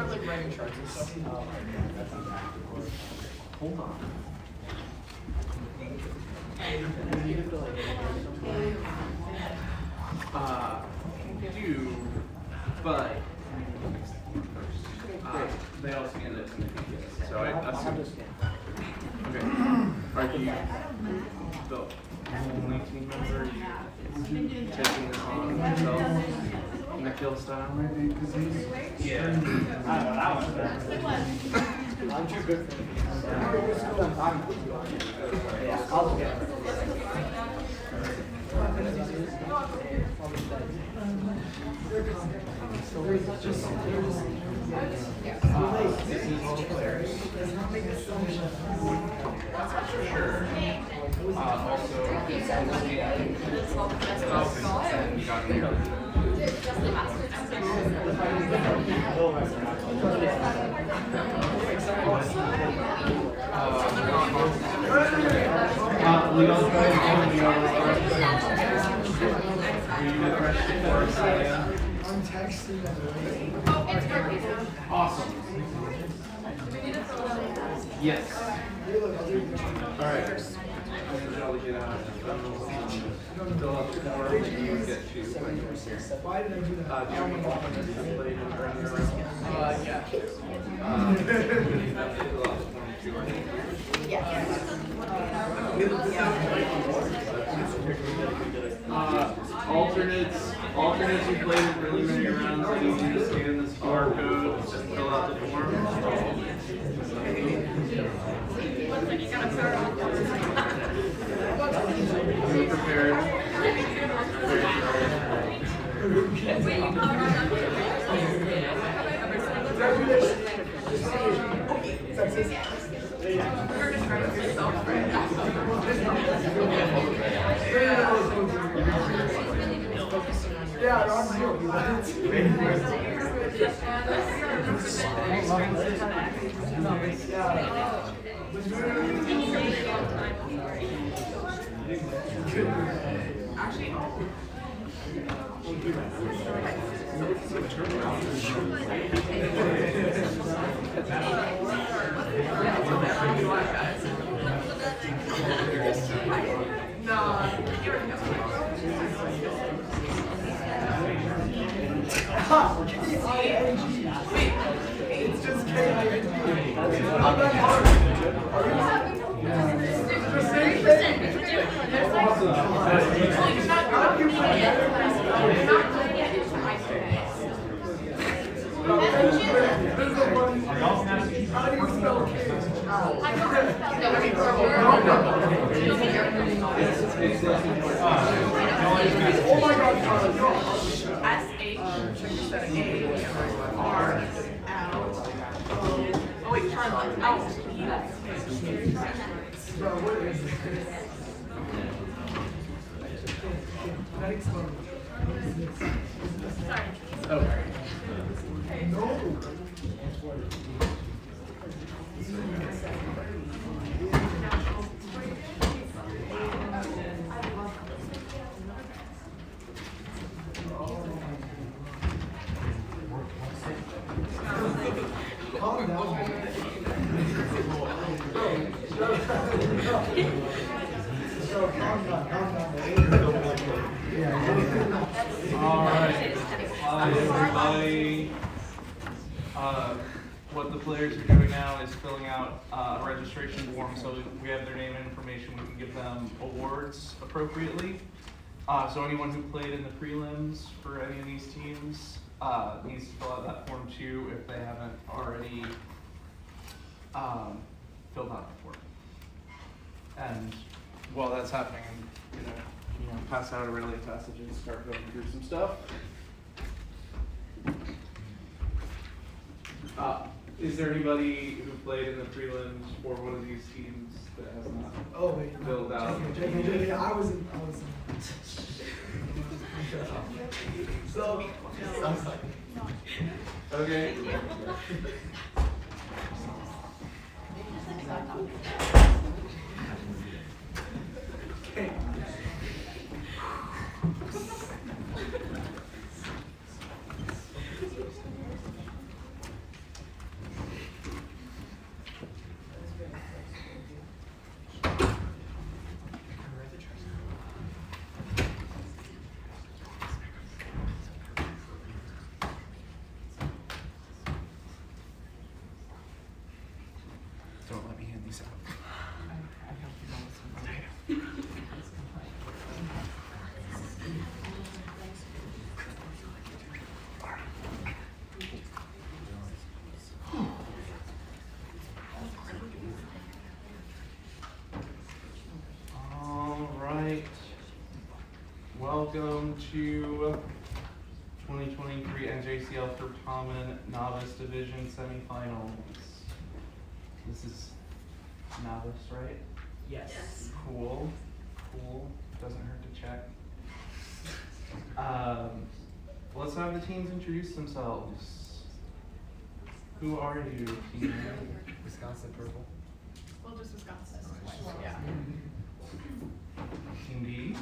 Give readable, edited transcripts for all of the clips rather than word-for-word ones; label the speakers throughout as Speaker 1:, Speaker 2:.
Speaker 1: start like writing charts and stuff.
Speaker 2: Hold on. Do, but they all scanned it to me. So I assume. Okay. Are you the only team member taking this on yourself? Nikhil style? Yeah.
Speaker 1: I don't know, that one's bad. I'm too good for it. Yeah, I'll get it.
Speaker 2: This is all the players. Also, you got an error. We all try to
Speaker 1: I'm texting them.
Speaker 2: Awesome. Yes. Alright. I'll get out. Fill out the form and you get to.
Speaker 1: Why did I do that?
Speaker 2: Do you have any documents that played in the round?
Speaker 1: Yeah.
Speaker 2: Alternates who played in preliminary rounds, I need you to scan this QR code and fill out the form. Be prepared.
Speaker 1: Yeah, I'm here. It's just K-I-N-G. Not that hard. Oh my God,
Speaker 3: Oh wait, Charlotte. Out.
Speaker 1: bro, what is this?
Speaker 3: Sorry.
Speaker 2: Oh.
Speaker 1: No. Calm down. So calm down.
Speaker 2: All right. Everybody. What the players are doing now is filling out a registration form so we have their name and information. We can give them awards appropriately. So anyone who played in the prelims for any of these teams needs to fill out that form too if they haven't already filled out the form. And while that's happening, I'm gonna pass out a relay passage and start going through some stuff. Is there anybody who played in the prelims for one of these teams that has not filled out?
Speaker 1: JK, I was in. So,
Speaker 2: Okay. welcome to 2023 NJCL Certamen Novice Division Semifinals. This is Novice, right?
Speaker 1: Yes.
Speaker 2: Cool. Doesn't hurt to check. Let's have the teams introduce themselves. Who are you, team?
Speaker 3: Wisconsin purple.
Speaker 4: Well, just Wisconsin. Yeah.
Speaker 2: Team D?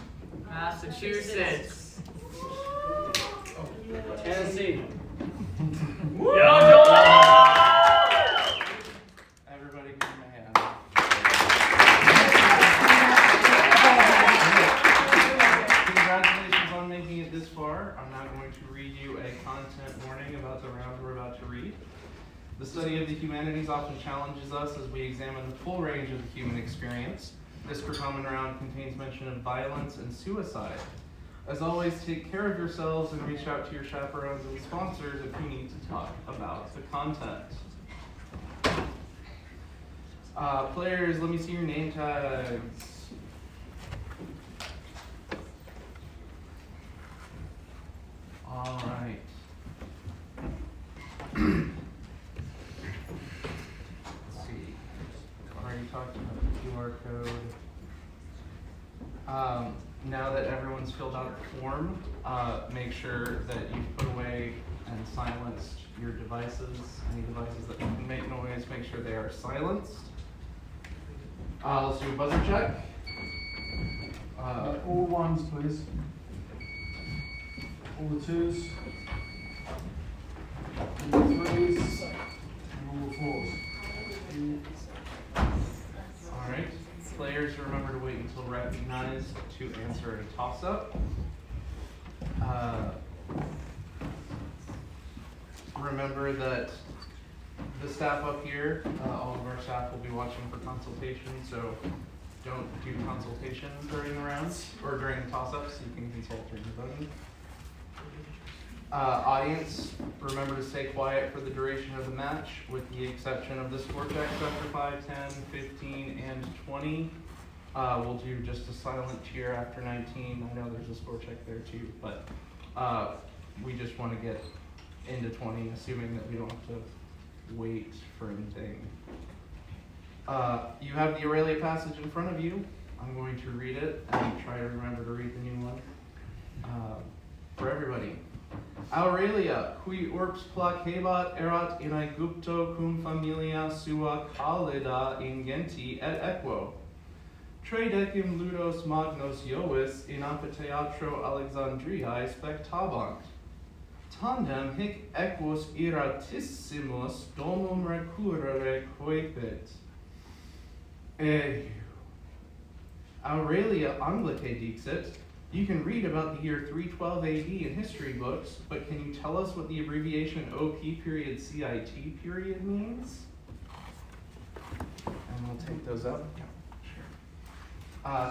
Speaker 4: Massachusetts.
Speaker 1: Tennessee.
Speaker 2: Everybody give me a hand. Congratulations on making it this far. I'm now going to read you a content warning about the round we're about to read. The study of the humanities often challenges us as we examine the full range of the human experience. This Certamen round contains mention of violence and suicide. As always, take care of yourselves and reach out to your chaperones and sponsors if you need to talk about the content. Players, let me see your name tags. All right. Let's see. Already talked about the QR code. Now that everyone's filled out a form, make sure that you've put away and silenced your devices. Any devices that can make noise, make sure they are silenced. Let's do a buzzer check.
Speaker 1: All ones, please. All the twos. All the threes. And all the fours.
Speaker 2: All right. Players, remember to wait until recognized to answer a toss-up. Remember that the staff up here, all of our staff will be watching for consultation, so don't do consultation during the rounds or during the toss-ups. You can consult during the voting. Audience, remember to stay quiet for the duration of the match, with the exception of the score checks after 5, 10, 15, and 20. We'll do just a silent cheer after 19. I know there's a score check there too, but we just want to get into 20, assuming that we don't have to wait for anything. You have the Aurelia passage in front of you. I'm going to read it and try to remember to read the new one for everybody. Aurelia, qui urbs placebat erat in Aegypto cum familia sua calida ingenti et equo. Tridecim ludos magnos Iovis in amphitheatro Alexandriae spectabant. Tandem hic equus iratissimus domum recurrere coepit. Aurelia Anglicae dixit. You can read about the year 312 AD in history books, but can you tell us what the abbreviation OP period CIT period means? And we'll take those up.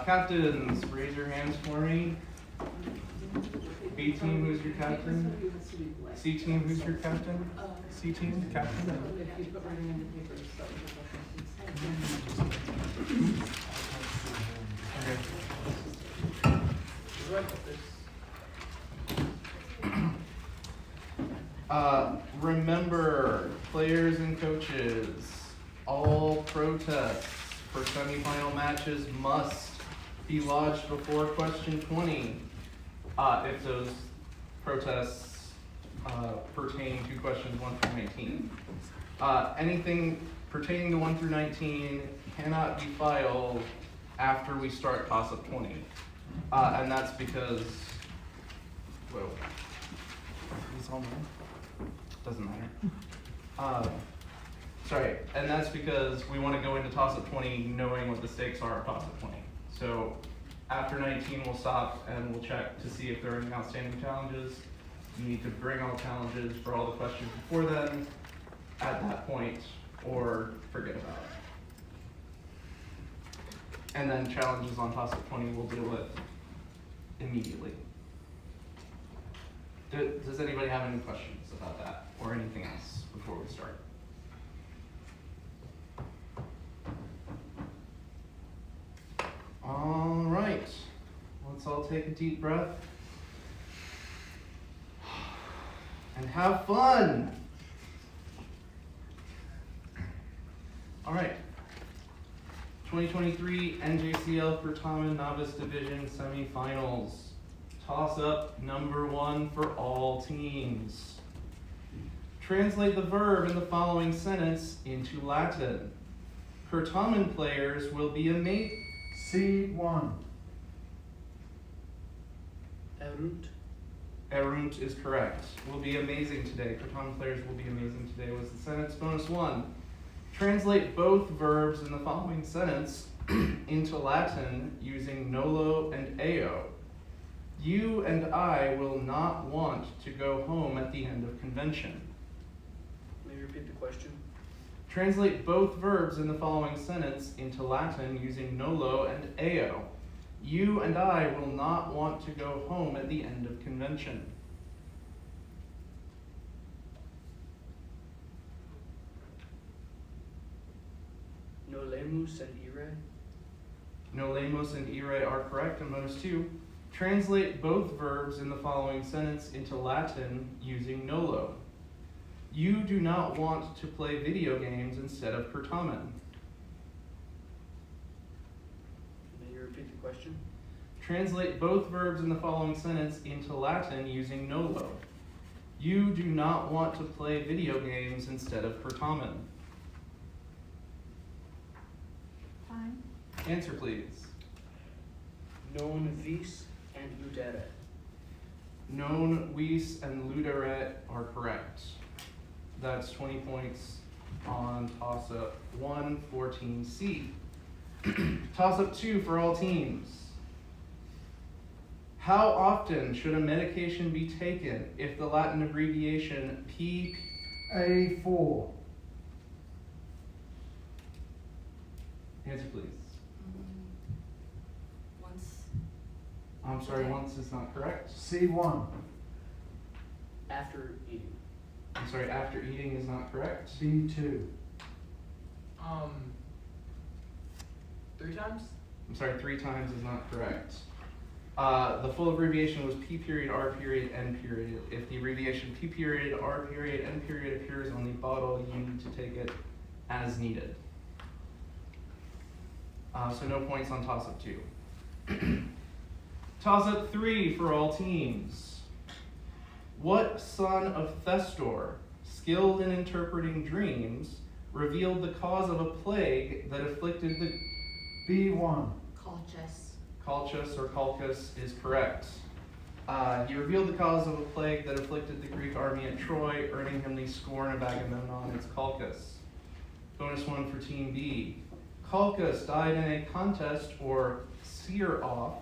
Speaker 2: Captains, raise your hands for me. B team, who's your captain? C team, who's your captain? C team, captain? Remember, players and coaches, all protests for semifinal matches must be lodged before question 20 if those protests pertain to questions 1 through 19. Anything pertaining to 1 through 19 cannot be filed after we start toss-up 20. And that's because, whoa, is this all mine? Doesn't matter. Sorry, and that's because we want to go into toss-up 20 knowing what the stakes are at toss-up 20. So after 19, we'll stop and we'll check to see if there are any outstanding challenges. You need to bring all challenges for all the questions before then at that point, or forget about it. And then challenges on toss-up 20 we'll deal with immediately. Does anybody have any questions about that or anything else before we start? All right, let's all take a deep breath and have fun. All right. 2023 NJCL Certamen Novice Division Semifinals. Toss-up number 1 for all teams. Translate the verb in the following sentence into Latin. Certamen players will be amazed.
Speaker 1: C1. Erunt.
Speaker 2: Erunt is correct. Will be amazing today. Certamen players will be amazing today was the sentence. Bonus 1. Translate both verbs in the following sentence into Latin using nolo and eo. You and I will not want to go home at the end of convention.
Speaker 1: May you repeat the question?
Speaker 2: Translate both verbs in the following sentence into Latin using nolo and eo. You and I will not want to go home at the end of convention.
Speaker 1: Nolemus and ire.
Speaker 2: Nolemos and ire are correct. And bonus 2. Translate both verbs in the following sentence into Latin using nolo. You do not want to play video games instead of Certamen.
Speaker 1: May you repeat the question?
Speaker 2: Translate both verbs in the following sentence into Latin using nolo. You do not want to play video games instead of Certamen.
Speaker 4: Fine.
Speaker 2: Answer, please.
Speaker 1: Novice and ludere.
Speaker 2: Novice and ludere are correct. That's 20 points on toss-up 1 for Team C. Toss-up 2 for all teams. How often should a medication be taken if the Latin abbreviation P...
Speaker 1: A4.
Speaker 2: Answer, please.
Speaker 5: Once.
Speaker 2: I'm sorry, once is not correct.
Speaker 1: C1. After eating.
Speaker 2: I'm sorry, after eating is not correct.
Speaker 1: B2.
Speaker 3: 3 times?
Speaker 2: I'm sorry, 3 times is not correct. The full abbreviation was P period, R period, N period. If the abbreviation P period, R period, N period appears on the bottle, you need to take it as needed. So no points on toss-up 2. Toss-up 3 for all teams. What son of Thestor, skilled in interpreting dreams, revealed the cause of a plague that afflicted the...
Speaker 1: B1.
Speaker 5: Colchis.
Speaker 2: Colchis or Colchis is correct. He revealed the cause of a plague that afflicted the Greek army at Troy, earning him the scorn of Agamemnon. It's Colchis. Bonus 1 for Team B. Colchis died in a contest or seer off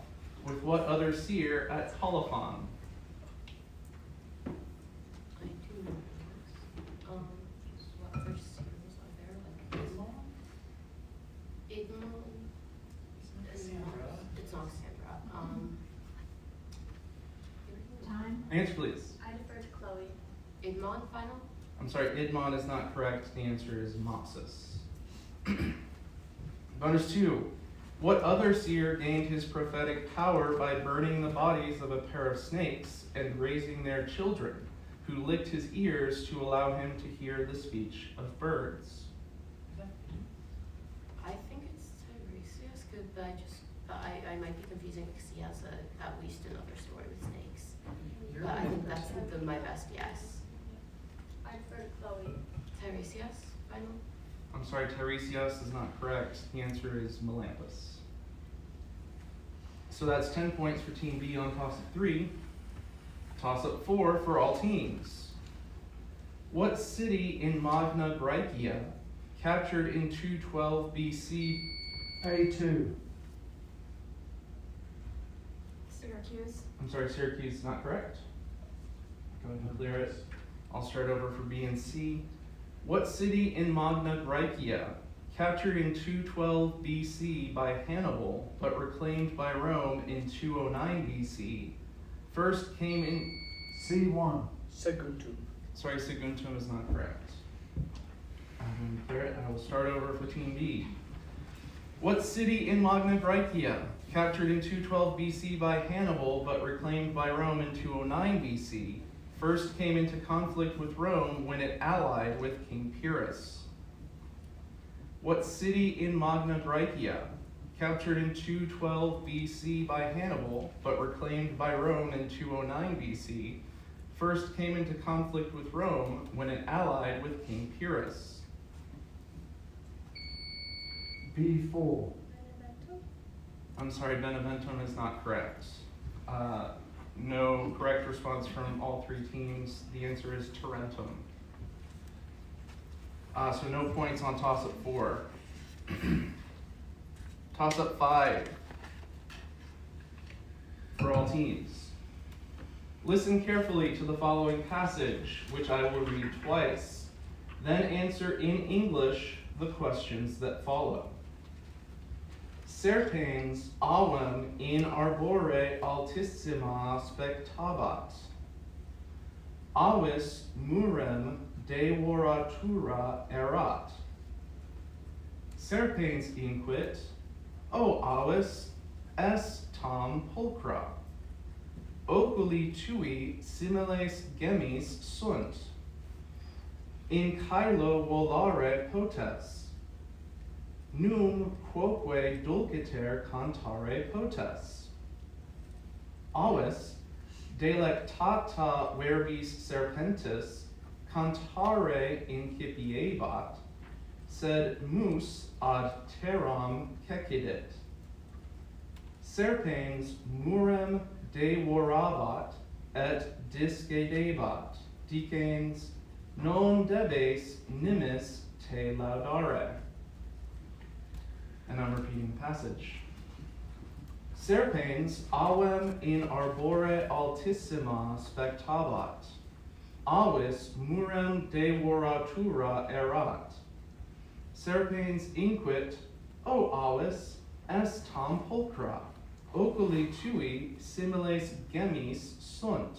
Speaker 2: with what other seer at Colophon?
Speaker 5: I do know this. What other series are there? Like Islam? It's not Sandra.
Speaker 4: Time.
Speaker 2: Answer, please.
Speaker 4: I defer to Chloe.
Speaker 5: Idmon final?
Speaker 2: I'm sorry, Idmon is not correct. The answer is Mopsus. Bonus 2. What other seer gained his prophetic power by burning the bodies of a pair of snakes and raising their children, who licked his ears to allow him to hear the speech of birds?
Speaker 5: I think it's Tiresias, but I might be confusing because he has at least another story with snakes. But I think that's my best guess.
Speaker 4: I defer to Chloe.
Speaker 5: Tiresias final?
Speaker 2: I'm sorry, Tiresias is not correct. The answer is Melampus. So that's 10 points for Team B on toss-up 3. Toss-up 4 for all teams. What city in Magna Graecia, captured in 212 BC?
Speaker 1: A2.
Speaker 4: Syracuse.
Speaker 2: I'm sorry, Syracuse is not correct. Go ahead and clear it. I'll start over for B and C. What city in Magna Graecia, captured in 212 BC by Hannibal, but reclaimed by Rome in 209 BC, first came in...
Speaker 1: C1. Saguntum.
Speaker 2: Sorry, Saguntum is not correct. I'm going to clear it, and I will start over for Team B. What city in Magna Graecia, captured in 212 BC by Hannibal, but reclaimed by Rome in 209 BC, first came into conflict with Rome when it allied with King Pyrrhus? What city in Magna Graecia, captured in 212 BC by Hannibal, but reclaimed by Rome in 209 BC, first came into conflict with Rome when it allied with King Pyrrhus?
Speaker 1: B4.
Speaker 2: I'm sorry, Beneventum is not correct. No correct response from all three teams. The answer is Tarentum. So no points on toss-up 4. Toss-up 5 for all teams. Listen carefully to the following passage, which I will read twice. Then answer in English the questions that follow. Serpens avem in arbore altissima spectabat. Avis murem devoratura erat. Serpens inquit, o avis est tam pulchra. Oculi tui similes gemmis sunt. In caelo volare potes. Num quoque dulciter cantare potes. Avis delectata verbis serpentis cantare incipiebat, sed mus ad terram cecidit. Serpens murem devorabat et discedebat, dicens non debes nimis te laudare. And I'm repeating the passage. Serpens avem in arbore altissima spectabat. Avis murem devoratura erat. Serpens inquit, o avis est tam pulchra. Oculi tui similes gemmis sunt.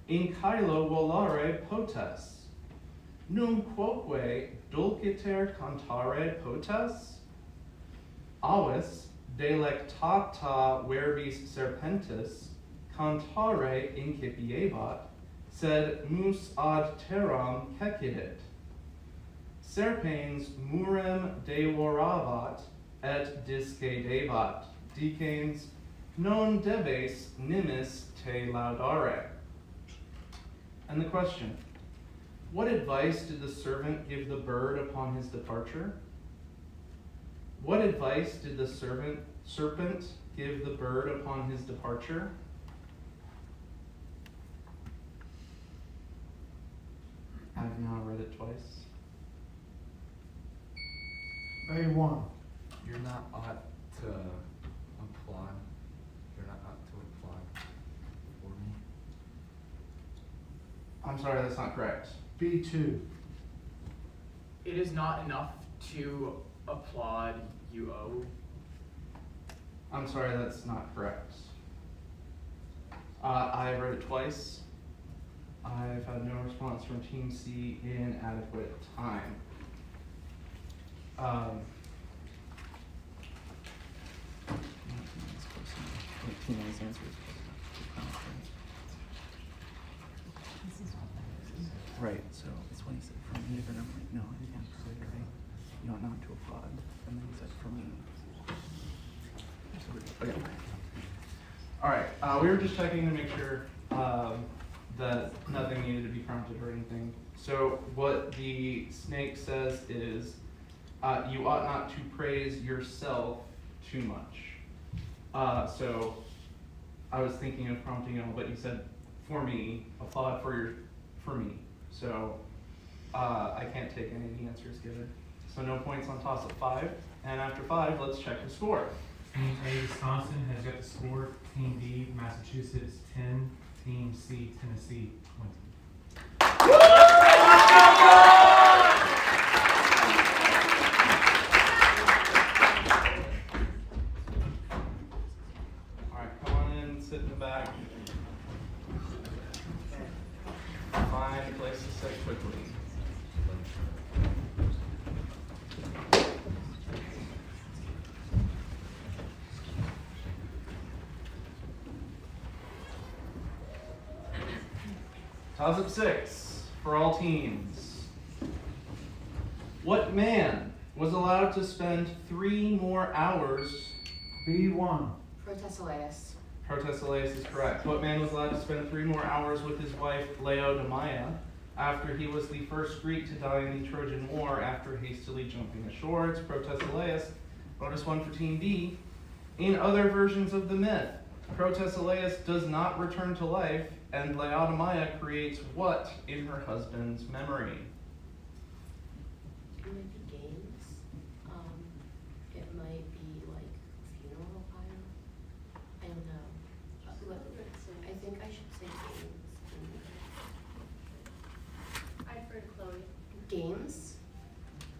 Speaker 2: In caelo volare potes. Num quoque dulciter cantare potes? Avis delectata verbis serpentis cantare incipiebat, sed mus ad terram cecidit. Serpens murem devorabat et discedebat, dicens non debes nimis te laudare. And the question, what advice did the servant give the bird upon his departure? What advice did the serpent give the bird upon his departure? I've now read it twice.
Speaker 1: A1.
Speaker 6: You're not ought to applaud. You're not ought to applaud for me.
Speaker 2: I'm sorry, that's not correct.
Speaker 1: B2.
Speaker 3: It is not enough to applaud you owe.
Speaker 2: I'm sorry, that's not correct. I read it twice. I've had no response from Team C in adequate time.
Speaker 7: Right, so it's when he said for me, but I'm like, no, I didn't say it right. You don't know how to applaud. And then he said for me. Okay.
Speaker 2: All right, we were just checking to make sure that nothing needed to be prompted or anything. So what the snake says is, you ought not to praise yourself too much. So I was thinking of prompting you, but you said for me, applaud for me. So I can't take any of the answers given. So no points on toss-up 5. And after 5, let's check the score.
Speaker 8: Team A, Wisconsin, has got the score. Team B, Massachusetts, 10. Team C, Tennessee, 20.
Speaker 2: All right, come on in, sit in the back. Find a place to sit quickly. Toss-up 6 for all teams. What man was allowed to spend 3 more hours?
Speaker 1: B1.
Speaker 5: Protesilaus.
Speaker 2: Protesilaus is correct. What man was allowed to spend 3 more hours with his wife Laodamia after he was the first Greek to die in the Trojan War after hastily jumping ashore? It's Protesilaus. Bonus 1 for Team D. In other versions of the myth, Protesilaus does not return to life, and Laodamia creates what in her husband's memory?
Speaker 5: It might be games. It might be like funeral pyre. I don't know. I think I should say games.
Speaker 4: I'd prefer Chloe.
Speaker 5: Games?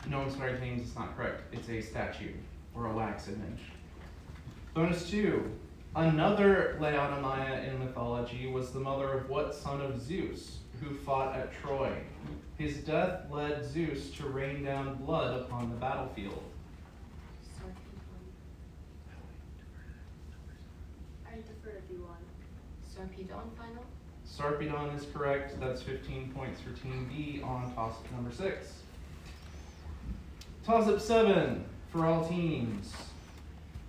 Speaker 2: No, I'm sorry, James, it's not correct. It's a statue or a wax image. Bonus 2. Another Laodamia in mythology was the mother of what son of Zeus, who fought at Troy? His death led Zeus to rain down blood upon the battlefield.
Speaker 4: I'd defer to B1.
Speaker 5: Sarpedon final?
Speaker 2: Sarpedon is correct. That's 15 points for Team B on toss-up number 6. Toss-up 7 for all teams.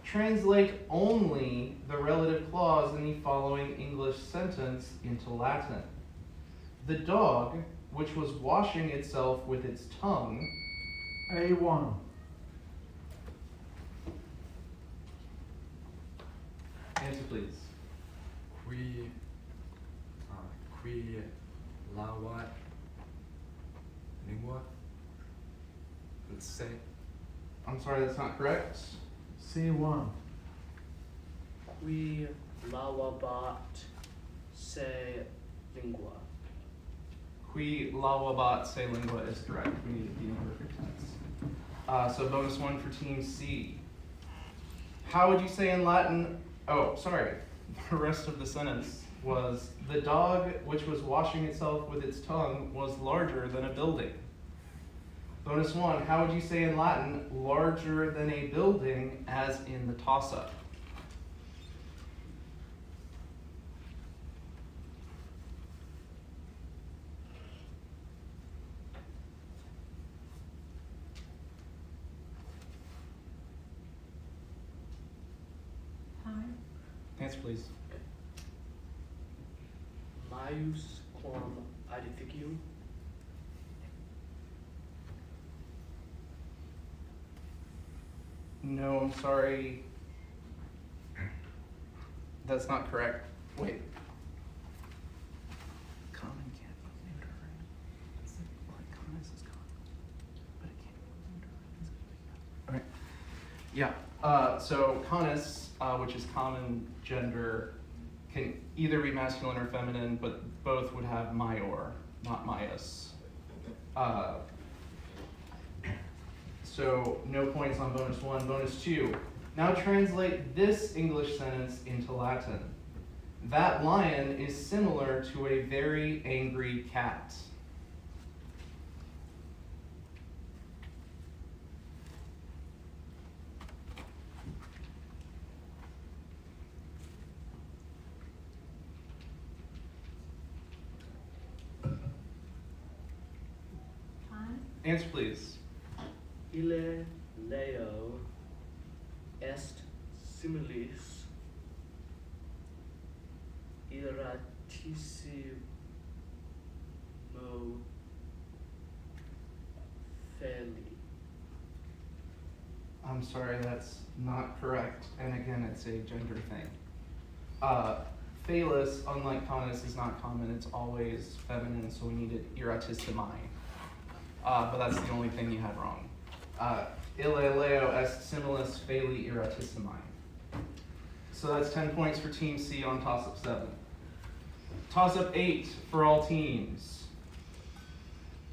Speaker 2: Translate only the relative clause in the following English sentence into Latin. The dog, which was washing itself with its tongue.
Speaker 1: A1.
Speaker 2: Answer, please.
Speaker 6: Qui lavat lingua. Let's say.
Speaker 2: I'm sorry, that's not correct.
Speaker 1: C1.
Speaker 9: Qui lavabat se lingua.
Speaker 2: Qui lavabat se lingua is correct. We need to be in perfect tense. So bonus 1 for Team C. How would you say in Latin? Oh, sorry. The rest of the sentence was, the dog which was washing itself with its tongue was larger than a building. Bonus 1, how would you say in Latin, larger than a building, as in the toss-up?
Speaker 4: Time.
Speaker 2: Answer, please.
Speaker 9: Maius quam adificium.
Speaker 2: No, I'm sorry. That's not correct. Wait.
Speaker 7: Common can't be neuter, right? It's like common is common, but it can't be neuter. It's gonna be
Speaker 2: Okay. Yeah. So conus, which is common gender, can either be masculine or feminine, but both would have maior, not maius. So no points on bonus 1. Bonus 2. Now translate this English sentence into Latin. That lion is similar to a very angry cat.
Speaker 4: Time.
Speaker 2: Answer, please.
Speaker 9: Ille leo est similis irratissimo feli.
Speaker 2: I'm sorry, that's not correct. And again, it's a gender thing. Phallus, unlike conus, is not common. It's always feminine, so we needed irratissimi. But that's the only thing you had wrong. Ille leo est similis phalli irratissimi. So that's 10 points for Team C on toss-up 7. Toss-up 8 for all teams.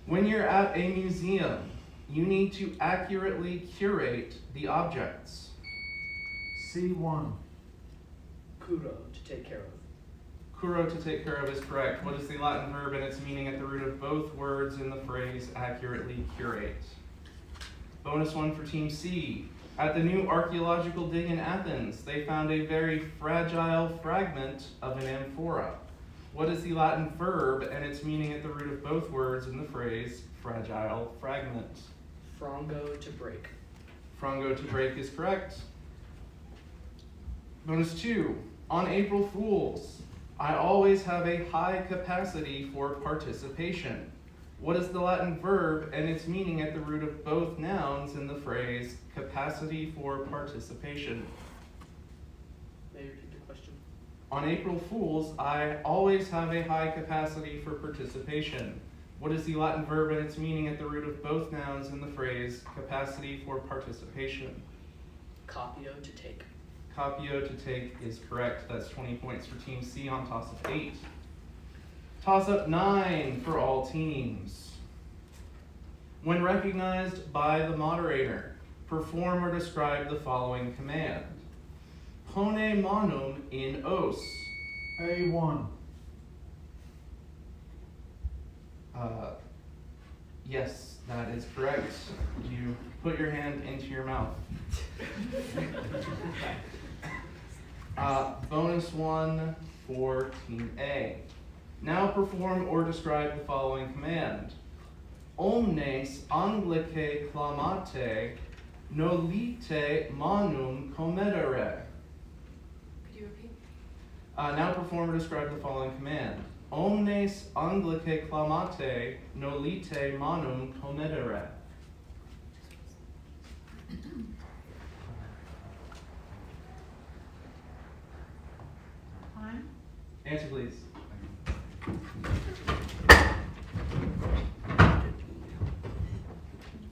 Speaker 2: When you're at a museum, you need to accurately curate the objects.
Speaker 1: C1.
Speaker 9: Curo, to take care of.
Speaker 2: Curo, to take care of, is correct. What is the Latin verb and its meaning at the root of both words in the phrase accurately curate? Bonus 1 for Team C. At the new archaeological dig in Athens, they found a very fragile fragment of an amphora. What is the Latin verb and its meaning at the root of both words in the phrase fragile fragment?
Speaker 9: Frongo to break.
Speaker 2: Frongo to break is correct. Bonus 2. On April Fools, I always have a high capacity for participation. What is the Latin verb and its meaning at the root of both nouns in the phrase capacity for participation?
Speaker 9: May you repeat the question?
Speaker 2: On April Fools, I always have a high capacity for participation. What is the Latin verb and its meaning at the root of both nouns in the phrase capacity for participation?
Speaker 9: Copio to take.
Speaker 2: Copio to take is correct. That's 20 points for Team C on toss-up 8. Toss-up 9 for all teams. When recognized by the moderator, perform or describe the following command. Pone manum in os.
Speaker 1: A1.
Speaker 2: Yes, that is correct. You put your hand into your mouth. Bonus 1 for Team A. Now perform or describe the following command. Omnes Anglicae clamate, nolite manum comedere.
Speaker 5: Could you repeat?
Speaker 2: Now perform or describe the following command. Omnes Anglicae clamate, nolite manum comedere.
Speaker 4: Time?
Speaker 2: Answer, please.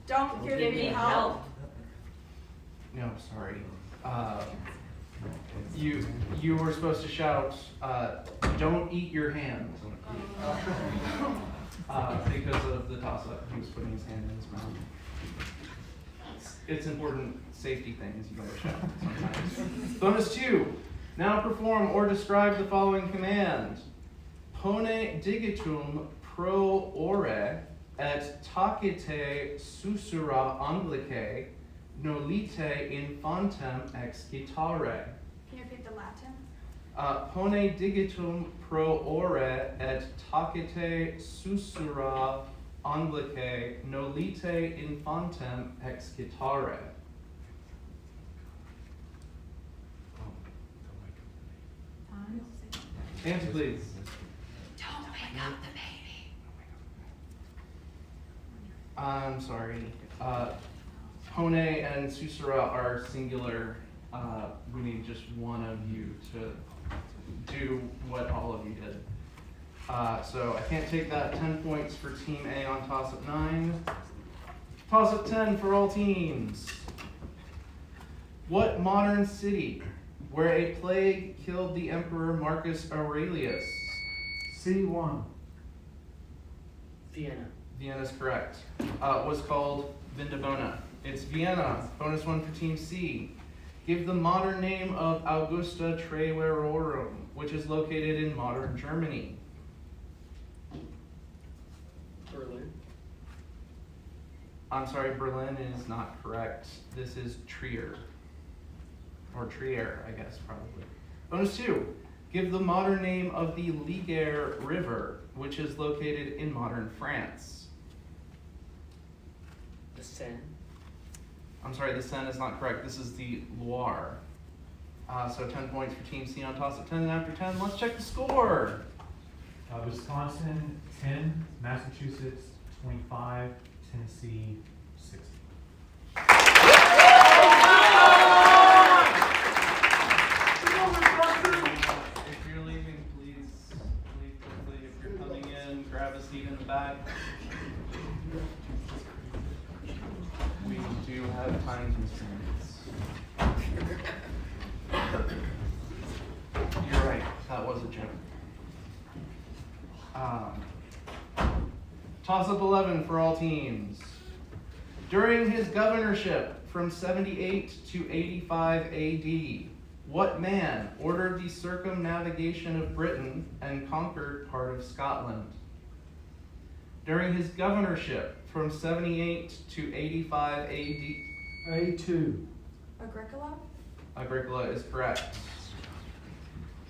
Speaker 4: Don't
Speaker 5: Give me help.
Speaker 2: No, sorry. You were supposed to shout, don't eat your hand. Because of the toss-up, he was putting his hand in his mouth. It's important safety things, you gotta shout sometimes. Bonus 2. Now perform or describe the following command. Pone digitum pro ore et tacite susura Anglicae, nolite infantem ex gitare.
Speaker 4: Can you repeat the Latin?
Speaker 2: Pone digitum pro ore et tacite susura Anglicae, nolite infantem ex gitare.
Speaker 4: Time?
Speaker 2: Answer, please.
Speaker 5: Don't wake up the baby.
Speaker 2: I'm sorry. Pone and susura are singular. We need just one of you to do what all of you did. So I can't take that. 10 points for Team A on toss-up 9. Toss-up 10 for all teams. What modern city, where a plague killed the Emperor Marcus Aurelius?
Speaker 1: C1.
Speaker 9: Vienna.
Speaker 2: Vienna is correct. Was called Vindobona. It's Vienna. Bonus 1 for Team C. Give the modern name of Augusta Treverorum, which is located in modern Germany.
Speaker 9: Berlin.
Speaker 2: I'm sorry, Berlin is not correct. This is Trier. Or Trier, I guess, probably. Bonus 2. Give the modern name of the Liger River, which is located in modern France.
Speaker 9: The Seine.
Speaker 2: I'm sorry, the Seine is not correct. This is the Loire. So 10 points for Team C on toss-up 10. And after 10, let's check the score.
Speaker 8: Wisconsin 10, Massachusetts 25, Tennessee 60.
Speaker 2: If you're leaving, please leave quickly. If you're coming in, grab a seat in the back. We do have time constraints. You're right, that was a joke. Toss-up 11 for all teams. During his governorship from 78 to 85 AD, what man ordered the circumnavigation of Britain and conquered part of Scotland? During his governorship from 78 to 85 AD,
Speaker 1: A2.
Speaker 4: Agricola?
Speaker 2: Agricola is correct.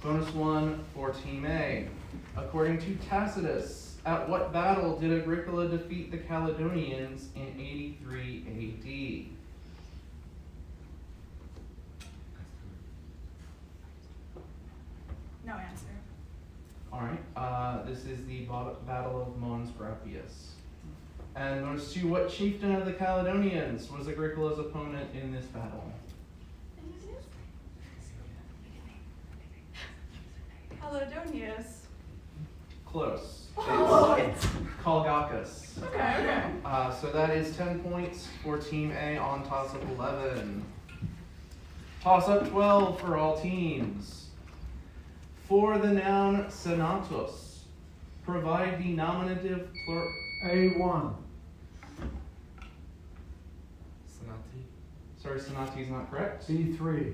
Speaker 2: Bonus 1 for Team A. According to Tacitus, at what battle did Agricola defeat the Caledonians in 83 AD?
Speaker 4: No answer.
Speaker 2: Alright, this is the Battle of Mons Graupius. And notice too, what chieftain of the Caledonians was Agricola's opponent in this battle?
Speaker 4: Caledonius.
Speaker 2: Close.
Speaker 4: Oh.
Speaker 2: It's Colgacus.
Speaker 4: Okay.
Speaker 2: So that is 10 points for Team A on toss-up 11. Toss-up 12 for all teams. For the noun senatus, provide the nominative
Speaker 1: A1.
Speaker 6: Senati.
Speaker 2: Sorry, senati is not correct.
Speaker 1: B3.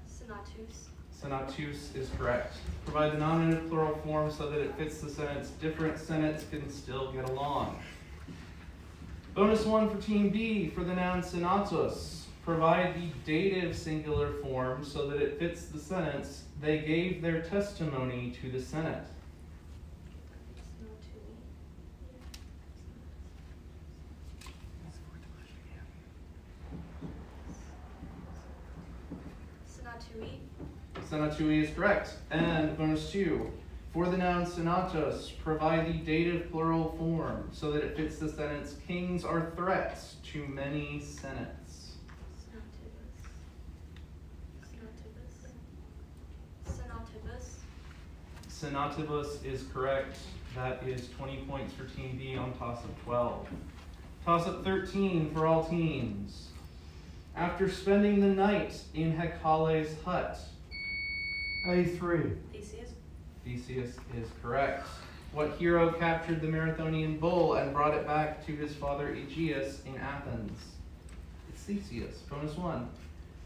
Speaker 5: Senatus.
Speaker 2: Senatus is correct. Provide the nominative plural form so that it fits the sentence. Different senates can still get along. Bonus 1 for Team B for the noun senatus. Provide the dative singular form so that it fits the sentence. They gave their testimony to the Senate.
Speaker 5: Senatui.
Speaker 2: Senatui is correct. And bonus 2. For the noun senatus, provide the dative plural form so that it fits the sentence. Kings are threats to many senates. Senatibus is correct. That is 20 points for Team B on toss-up 12. Toss-up 13 for all teams. After spending the night in Hecale's hut.
Speaker 1: A3.
Speaker 5: Theseus.
Speaker 2: Theseus is correct. What hero captured the Marathonian bull and brought it back to his father Aegeus in Athens? It's Theseus. Bonus 1.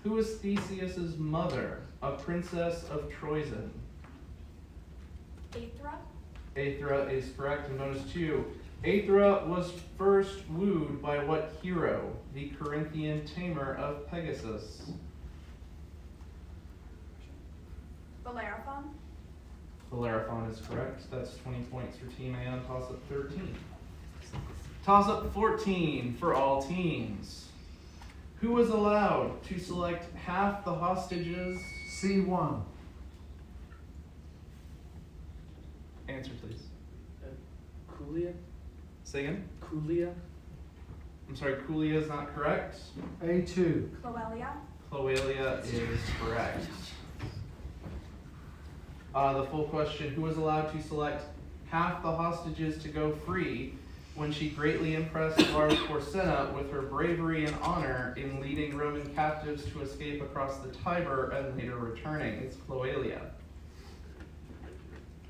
Speaker 2: Who was Theseus's mother, a princess of Troezen?
Speaker 4: Aethra.
Speaker 2: Aethra is correct. And bonus 2. Aethra was first wooed by what hero? The Corinthian tamer of Pegasus.
Speaker 4: Bellerophon.
Speaker 2: Bellerophon is correct. That's 20 points for Team A on toss-up 13. Toss-up 14 for all teams. Who was allowed to select half the hostages?
Speaker 1: C1.
Speaker 2: Answer, please.
Speaker 9: Coolia?
Speaker 2: Say again?
Speaker 9: Coolia?
Speaker 2: I'm sorry, Coolia is not correct.
Speaker 1: A2.
Speaker 4: Cloelia.
Speaker 2: Cloelia is correct. The full question, who was allowed to select half the hostages to go free when she greatly impressed Lars Porsena with her bravery and honor in leading Roman captives to escape across the Tiber and later returning? It's Cloelia.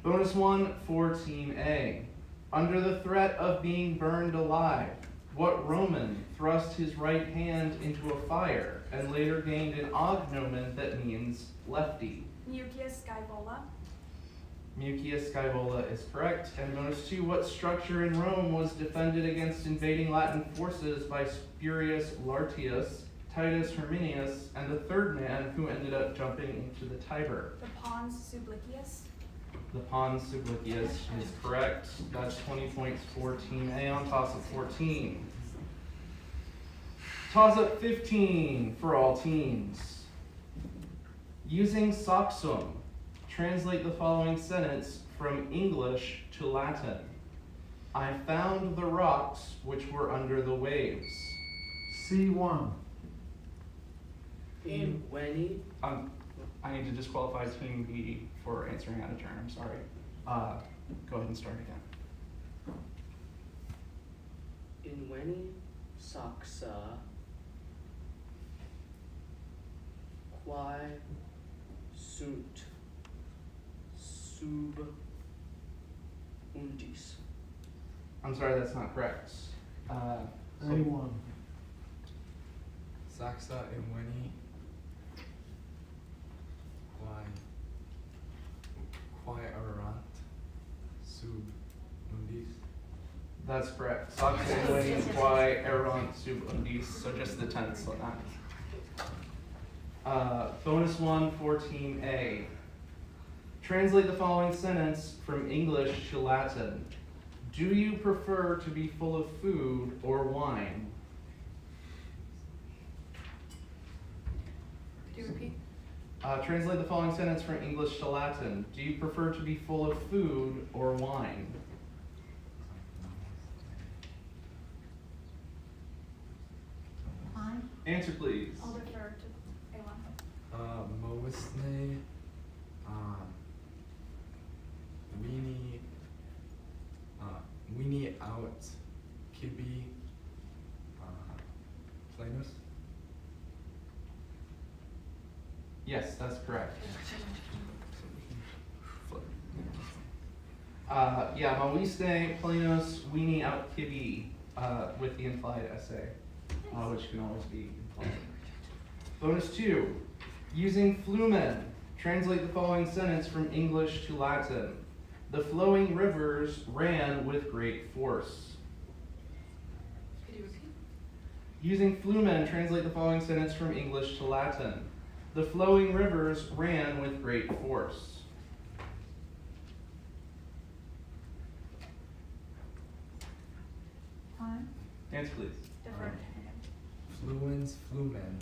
Speaker 2: Bonus 1 for Team A. Under the threat of being burned alive, what Roman thrust his right hand into a fire and later gained an ognomen that means lefty?
Speaker 4: Mucius Scaevola.
Speaker 2: Mucius Scaevola is correct. And bonus 2, what structure in Rome was defended against invading Latin forces by Spurius Lartius, Titus Herminius, and the third man who ended up jumping into the Tiber?
Speaker 4: The Pons Sublicius.
Speaker 2: The Pons Sublicius is correct. That's 20 points for Team A on toss-up 14. Toss-up 15 for all teams. Using soxum, translate the following sentence from English to Latin. I found the rocks which were under the waves.
Speaker 1: C1.
Speaker 9: Inweni?
Speaker 2: I need to disqualify Team B for answering out of turn. I'm sorry. Go ahead and start again.
Speaker 9: Inweni? Saxa? Quae? Sunt? Sub? Undis?
Speaker 2: I'm sorry, that's not correct.
Speaker 1: A1.
Speaker 6: Saxa Inweni. Quae errant sub undis.
Speaker 2: That's correct. Saxa Inweni quae errant sub undis. So just the tense on that. Bonus 1 for Team A. Translate the following sentence from English to Latin. Do you prefer to be full of food or wine?
Speaker 4: Could you repeat?
Speaker 2: Translate the following sentence from English to Latin. Do you prefer to be full of food or wine?
Speaker 4: Fine.
Speaker 2: Answer, please.
Speaker 4: I'll defer to Ayla.
Speaker 6: Moisne, weenie out, kibi, planus.
Speaker 2: Yes, that's correct. Yeah, Mawisne, Planos, weenie out kibi, with the implied essay, which can always be implied. Bonus 2. Using flumen, translate the following sentence from English to Latin. The flowing rivers ran with great force.
Speaker 4: Could you repeat?
Speaker 2: Using flumen, translate the following sentence from English to Latin. The flowing rivers ran with great force.
Speaker 4: Fine.
Speaker 2: Answer, please.
Speaker 4: Defer.
Speaker 6: Fluens, flumen,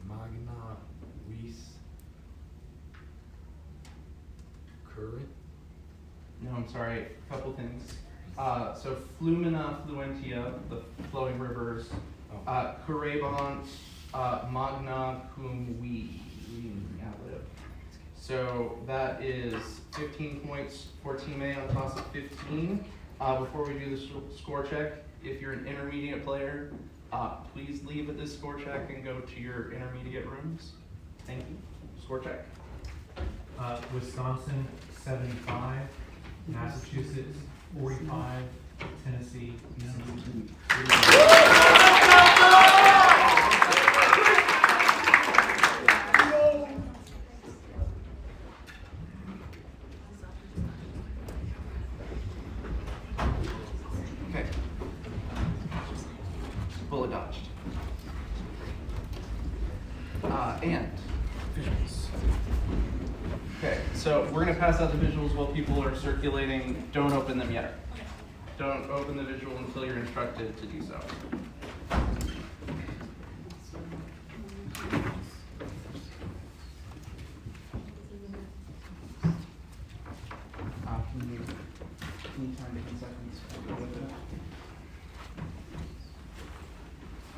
Speaker 6: magna, vis, current.
Speaker 2: No, I'm sorry. A couple things. So flumina fluentia, the flowing rivers. Curebant, magna cum vi. So that is 15 points for Team A on toss of 15. Before we do the score check, if you're an intermediate player, please leave at this score check and go to your intermediate rooms. Thank you. Score check.
Speaker 8: Wisconsin, 75, Massachusetts, 45, Tennessee, 0.
Speaker 2: Okay. Bullet dodged. And visuals. Okay, so we're gonna pass out the visuals while people are circulating. Don't open them yet. Don't open the visual until you're instructed to do so. Can you time 10 seconds?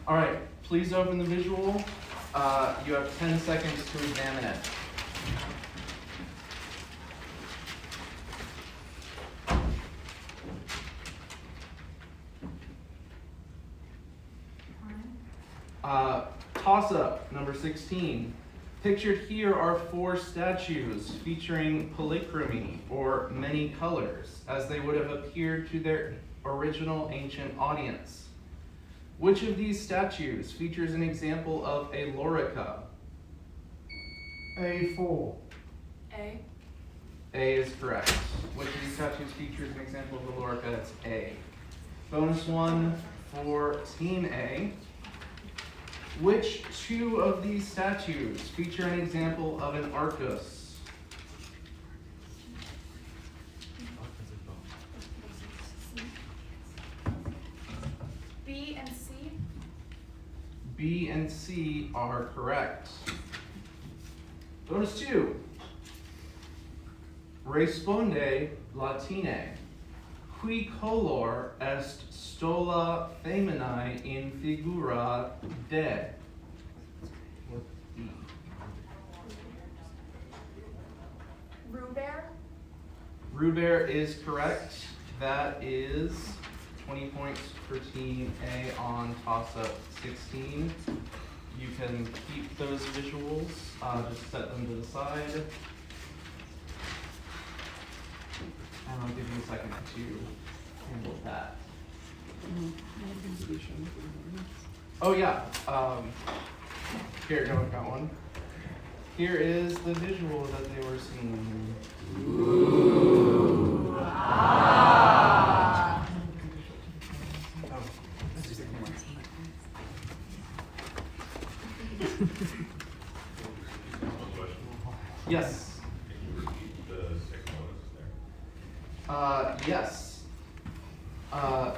Speaker 2: All right, please open the visual. You have 10 seconds to examine it. Toss-up, number 16. Pictured here are 4 statues featuring polychromy, or many colors, as they would have appeared to their original ancient audience. Which of these statues features an example of a lorica?
Speaker 1: A4.
Speaker 4: A.
Speaker 2: A is correct. Which of these statues features an example of a lorica? It's A. Bonus 1 for Team A. Which 2 of these statues feature an example of an arcus?
Speaker 4: B and C.
Speaker 2: B and C are correct. Bonus 2. Responde Latine. Qui color est stola feminae in figura de?
Speaker 4: Ruber.
Speaker 2: Ruber is correct. That is 20 points for Team A on toss-up 16. You can keep those visuals, just set them to the side. And I'll give you a second to handle that. Oh yeah, here, no, I got one. Here is the visual that they were seeing. Ooh. Ah. Oh, that's just a camera. Yes.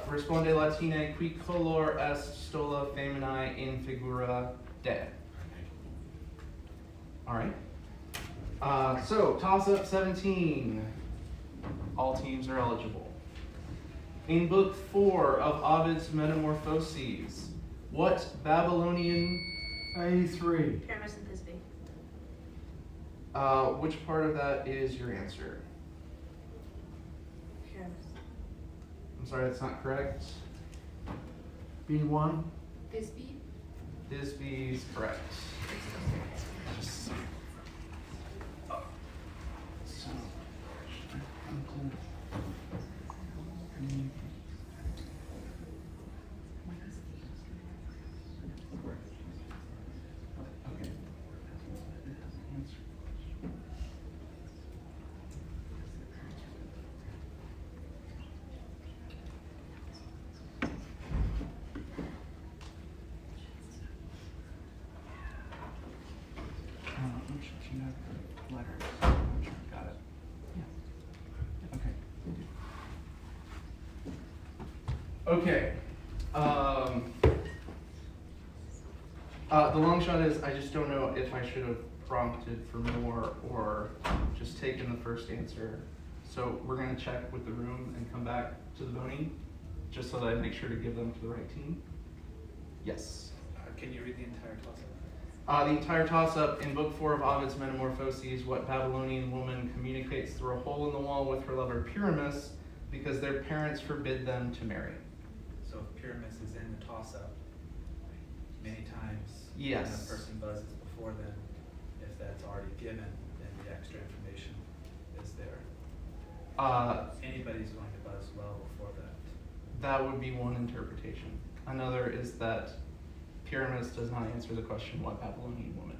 Speaker 2: Responde latine qui color est stola feminae in figura de. Alright. So, toss up 17. All teams are eligible. In book 4 of Ovid's Metamorphoses, what Babylonian...
Speaker 1: A3.
Speaker 4: Pyramus and Thisbe.
Speaker 2: Which part of that is your answer?
Speaker 4: Pyramus.
Speaker 2: I'm sorry, that's not correct.
Speaker 1: B1.
Speaker 4: Thisbe.
Speaker 2: Thisbe's correct.
Speaker 7: Okay. I'm sure you have the letters. I'm sure. Got it. Yeah. Okay. We do.
Speaker 2: Okay. The long shot is I just don't know if I should have prompted for more or just taken the first answer. So we're going to check with the room and come back to the bony just so that I make sure to give them to the right team. Yes.
Speaker 6: Can you read the entire toss-up?
Speaker 2: The entire toss-up in Book 4 of Ovid's Metamorphoses, what Babylonian woman communicates through a hole in the wall with her lover Pyramus because their parents forbid them to marry.
Speaker 6: So if Pyramus is in the toss-up many times,
Speaker 2: Yes.
Speaker 6: and the person buzzes before then, if that's already given, then the extra information is there. Anybody's going to buzz well before that.
Speaker 2: That would be one interpretation. Another is that Pyramus does not answer the question, what Babylonian woman?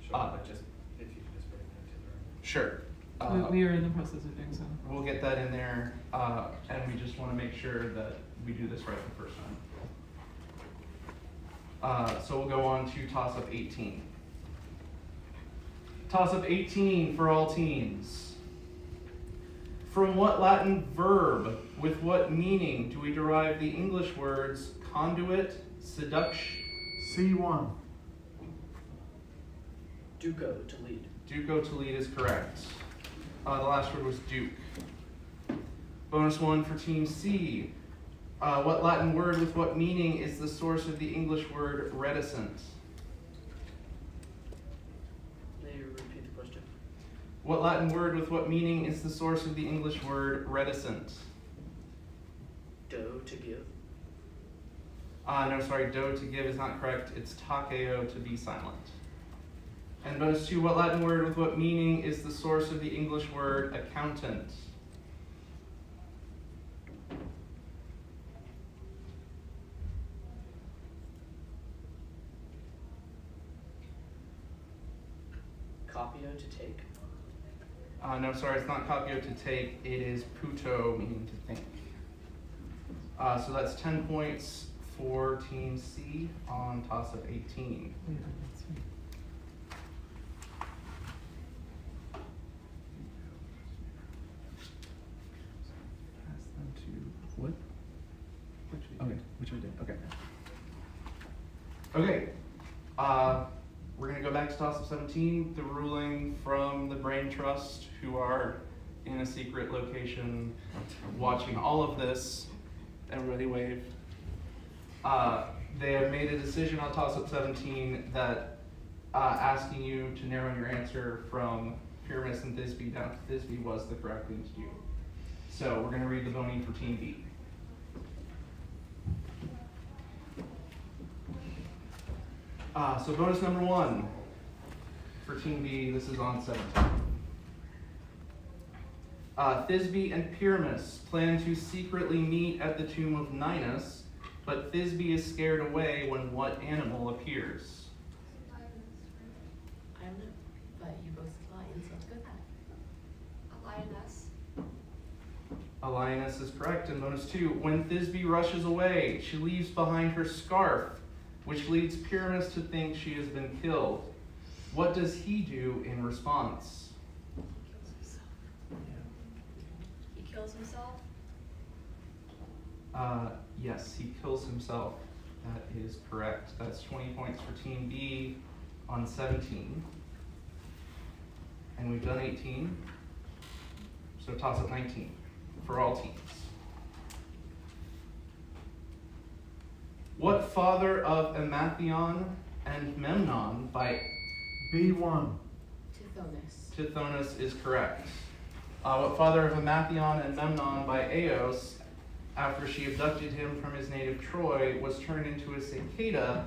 Speaker 6: Sure, but just, if you could just bring that to the room.
Speaker 2: Sure.
Speaker 7: We are in the process of doing so.
Speaker 2: We'll get that in there, and we just want to make sure that we do this right the first time. So we'll go on to toss-up 18. Toss-up 18 for all teams. From what Latin verb, with what meaning do we derive the English words conduit, seduction?
Speaker 1: C1.
Speaker 9: Duco, to lead.
Speaker 2: Duco to lead is correct. The last word was Duke. Bonus one for Team C. What Latin word with what meaning is the source of the English word reticent?
Speaker 9: May you repeat the question?
Speaker 2: What Latin word with what meaning is the source of the English word reticent?
Speaker 9: Do, to give.
Speaker 2: No, sorry, do to give is not correct. It's takeo, to be silent. And bonus two, what Latin word with what meaning is the source of the English word accountant?
Speaker 9: Copio, to take.
Speaker 2: No, sorry, it's not copio to take. It is puto, meaning to think. So that's 10 points for Team C on toss-up 18.
Speaker 7: Pass them to what? Okay, which we did. Okay.
Speaker 2: Okay, we're gonna go back to toss-up 17. The ruling from the Brain Trust, who are in a secret location watching all of this. Everybody wave. They have made a decision on toss-up 17 that asking you to narrow your answer from Pyramus and Thisbe down to Thisbe was the correct thing to do. So we're going to read the bony for Team B. So bonus number one for Team B, this is on 17. Thisbe and Pyramus plan to secretly meet at the tomb of Ninus, but Thisbe is scared away when what animal appears?
Speaker 5: I don't know, but you both said lions, let's go with that.
Speaker 4: A lioness.
Speaker 2: A lioness is correct. And bonus two, when Thisbe rushes away, she leaves behind her scarf, which leads Pyramus to think she has been killed. What does he do in response?
Speaker 5: He kills
Speaker 2: Yes, he kills himself. That is correct. That's 20 points for Team B on 17. And we've done 18. So toss up 19 for all teams. What father of Amathion and Memnon by
Speaker 7: B1.
Speaker 2: Tithonus is correct. What father of Amathion and Memnon by Eos, after she abducted him from his native Troy, was turned into a cicada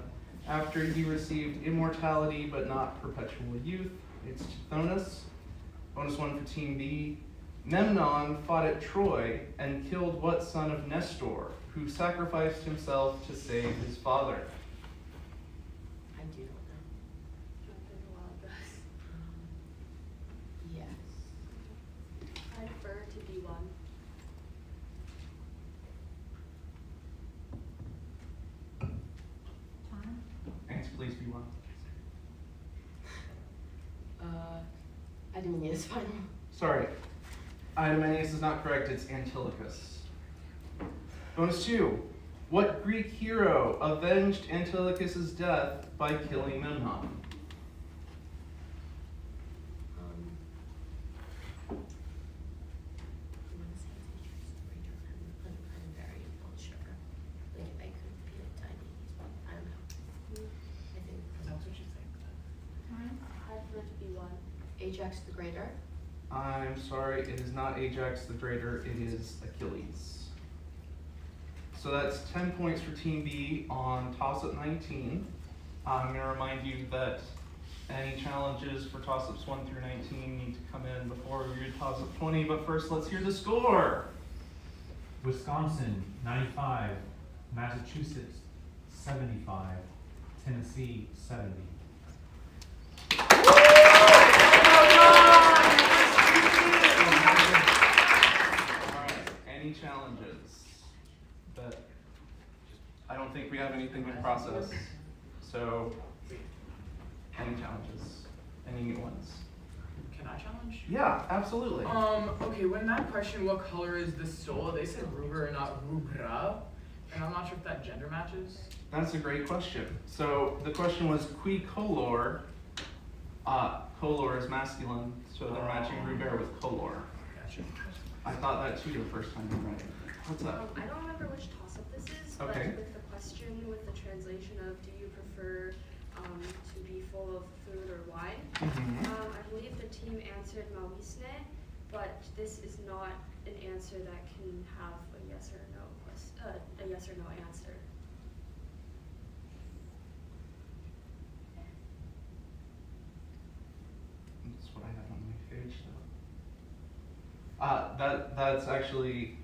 Speaker 2: after he received immortality but not perpetual youth? It's Tithonus. Bonus 1 for Team B. Memnon fought at Troy and killed what son of Nestor, who sacrificed himself to save his father?
Speaker 5: I do not know. Yes.
Speaker 4: I defer to B1.
Speaker 2: Answer please, B1.
Speaker 5: Idomeneus is final.
Speaker 2: Sorry. Idomeneus is not correct, it's Antilochus. Bonus 2. What Greek hero avenged Antilochus' death by killing Memnon?
Speaker 5: I'm very unsure. Like if I could repeat it to Idomeneus, but I don't know. I think
Speaker 3: That's what you think.
Speaker 4: I defer to B1.
Speaker 5: Ajax the Greater.
Speaker 2: I'm sorry, it is not Ajax the Greater, it is Achilles. So that's 10 points for Team B on toss-up 19. I'm going to remind you that any challenges for toss-ups 1 through 19 need to come in before we read toss-up 20, but first let's hear the score.
Speaker 8: Wisconsin, 95. Massachusetts, 75. Tennessee, 70.
Speaker 2: Alright, any challenges? But I don't think we have anything in process. So, any challenges? Any new ones?
Speaker 3: Can I challenge?
Speaker 2: Yeah, absolutely.
Speaker 3: Okay, when that question, what color is the stole, they said ruber and not rubra, and I'm not sure if that gender matches.
Speaker 2: That's a great question. So the question was qui color. Color is masculine, so they're matching ruber with color.
Speaker 3: Gotcha.
Speaker 2: I thought that too the first time you read it. What's up?
Speaker 4: I don't remember which toss-up this is,
Speaker 2: Okay.
Speaker 4: but with the question, with the translation of do you prefer to be full of food or wine?
Speaker 2: Mhm.
Speaker 4: I believe the team answered Novice, but this is not an answer that can have a yes or no a yes or no answer.
Speaker 2: That's what I have on my page though. That's actually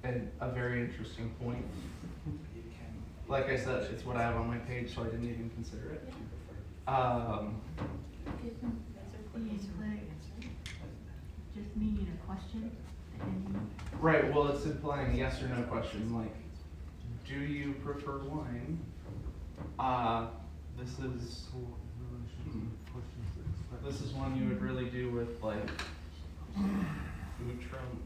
Speaker 2: a very interesting point. Like I said, it's what I have on my page, so I didn't even consider it.
Speaker 10: Just meaning a question.
Speaker 2: Right, well, it's implying a yes or no question, like, do you prefer wine? This is, this is one you would really do with, like, utrum.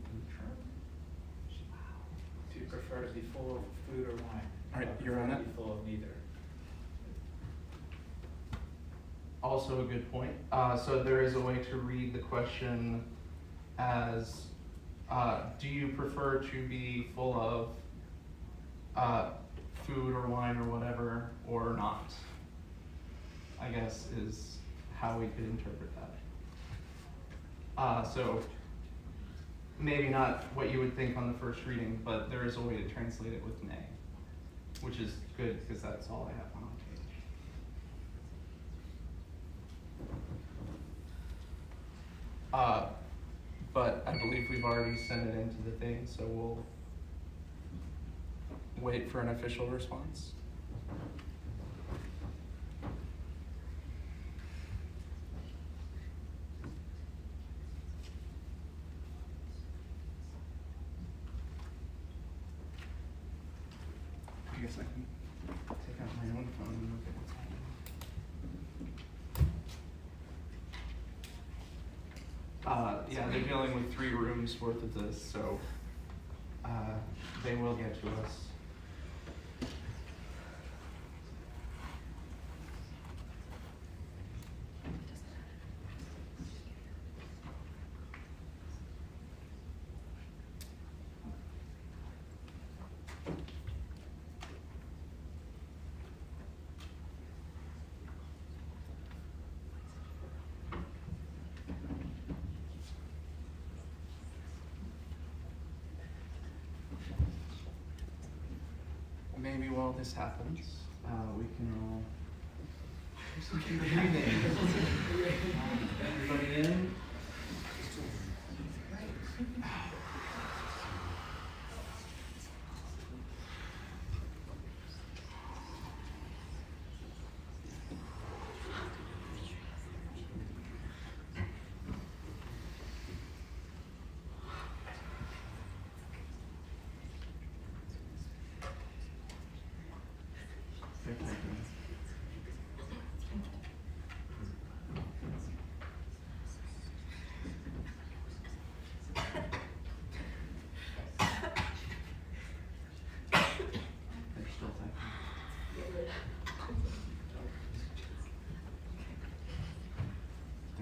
Speaker 1: Do you prefer to be full of food or wine?
Speaker 2: Alright,
Speaker 1: Or
Speaker 2: you're on
Speaker 1: prefer to
Speaker 2: it.
Speaker 1: be full of neither.
Speaker 2: Also a good point. So there is a way to read the question as, do you prefer to be full of food or wine or whatever, or not? I guess is how we could interpret that. So maybe not what you would think on the first reading, but there is a way to translate it with nay, which is good because that's all I have on my page. But I believe we've already sent it into the thing, so we'll wait for an official response. I guess I can take out my own phone and look at what's happening. Yeah, they're dealing with 3 rooms worth of this, so they will get to us. Maybe while this happens, we can all do some deep breathing. Everybody in.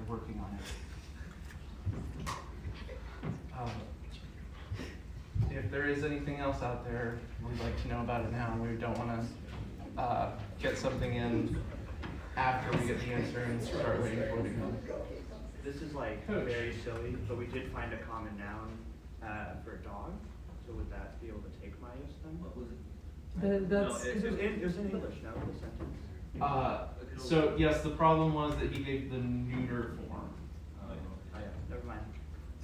Speaker 2: Working on it. If there is anything else out there, we'd like to know about it now. We don't want to get something in after we get the answer and start waiting for it to come.
Speaker 1: This is like very silly, but we did find a common noun for a dog. So would that be able to take my yes then? What was it?
Speaker 3: That's.
Speaker 1: No, it was in English, no? The sentence.
Speaker 2: So yes, the problem was that he gave the neuter form.
Speaker 1: Oh yeah, never mind.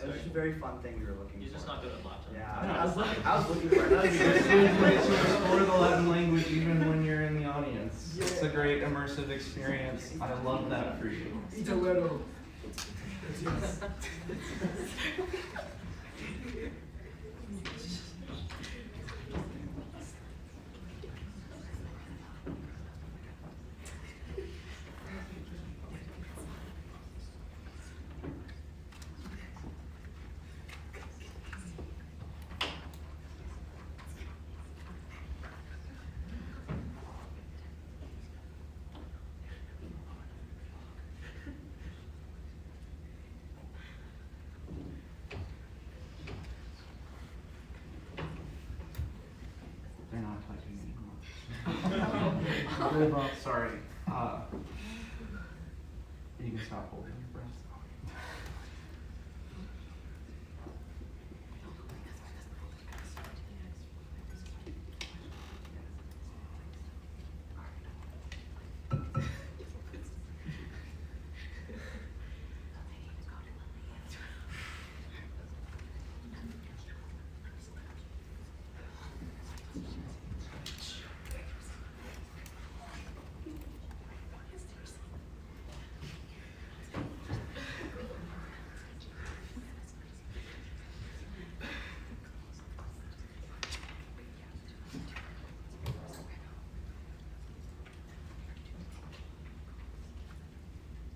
Speaker 1: It was just a very fun thing we were looking for.
Speaker 9: You're just not good at Latin.
Speaker 1: Yeah, I was looking for it.
Speaker 2: It's a way to explore the Latin language even when you're in the audience. It's a great immersive experience. I love that for you.
Speaker 3: It's a little.
Speaker 2: They're not typing anymore. Sorry. You can stop holding your breath.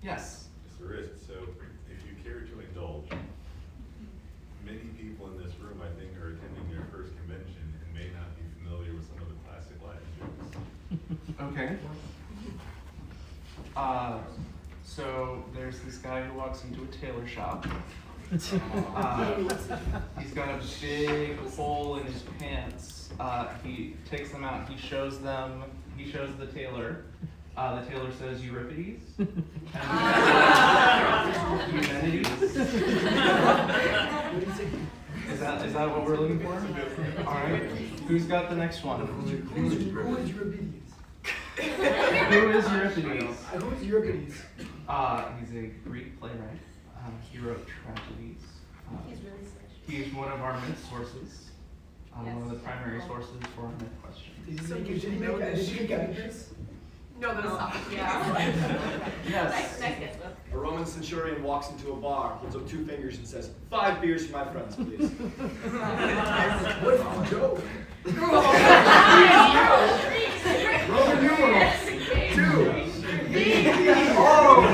Speaker 2: Yes.
Speaker 11: There is. So if you care to indulge, many people in this room, I think, are attending their first convention and may not be familiar with some of the classic Latin jokes.
Speaker 2: Okay. So there's this guy who walks into a tailor shop. He's got a big hole in his pants. He takes them out. He shows the tailor. The tailor says Euripides. Eumenides. Is that what we're looking for? All right. Who's got the next one?
Speaker 3: Who is Euripides?
Speaker 2: Who is Euripides?
Speaker 3: Who is Euripides?
Speaker 2: He's a Greek playwright. He wrote tragedies.
Speaker 5: He's really sick.
Speaker 2: He's one of our myth sources. One of the primary sources for our myth question.
Speaker 3: Did he make characters?
Speaker 5: No, that's not. Yeah.
Speaker 2: Yes.
Speaker 5: Nice guess,
Speaker 12: A Roman centurion walks into a bar, holds up 2 fingers, and says, 5 beers for my friends, please.
Speaker 3: What's the joke?
Speaker 12: Roman numerals. 2.
Speaker 2: Oh!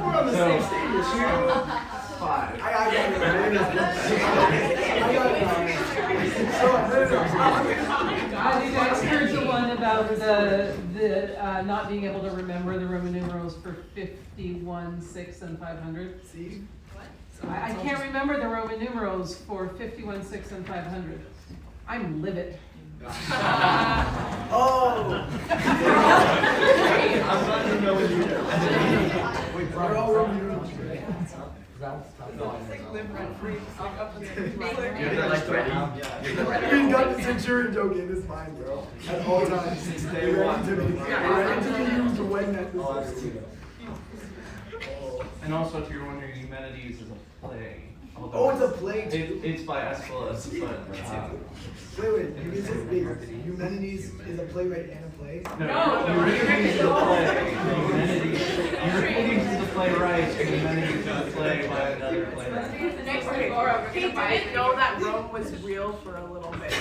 Speaker 2: We're on the same stage. 5.
Speaker 12: I got
Speaker 13: You guys heard the one about the not being able to remember the Roman numerals for 51, 6, and 500.
Speaker 12: See?
Speaker 13: I can't remember the Roman numerals for 51, 6, and 500. I'm livid.
Speaker 12: Oh! I'm glad to know what you do. Wait, we're all Roman numerals, right?
Speaker 9: You're like ready.
Speaker 12: He's got the centurion joke in his mind, bro. At all times. Since day one. Ready to be used when necessary.
Speaker 2: And also, if you're wondering, Eumenides is a play.
Speaker 12: Oh, it's a play too?
Speaker 2: It's by Aeschylus, but
Speaker 12: Wait, Eumenides is a playwright and a play?
Speaker 2: no, Euripides is a play. Euripides is a playwright, and Eumenides is a play by another playwright.
Speaker 3: Next week, Laura, he didn't know that Rome was real for a little bit.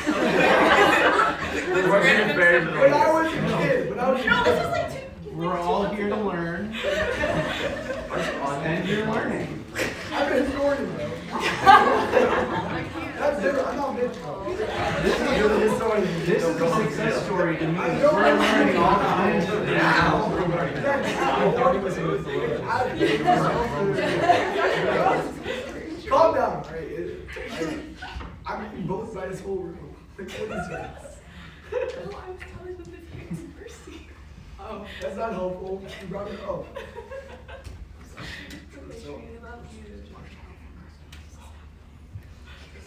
Speaker 12: When I was a kid,
Speaker 2: We're all here to learn, and you're learning.
Speaker 12: I'm a historian, bro. That's different. I'm not mid, bro.
Speaker 2: This is a success story to me. We're learning all kinds of things.
Speaker 12: Calm down. All right. I'm eating both by this whole room. What is this?
Speaker 3: No, I was telling them this makes mercy.
Speaker 12: Oh, that's not helpful. You brought it up.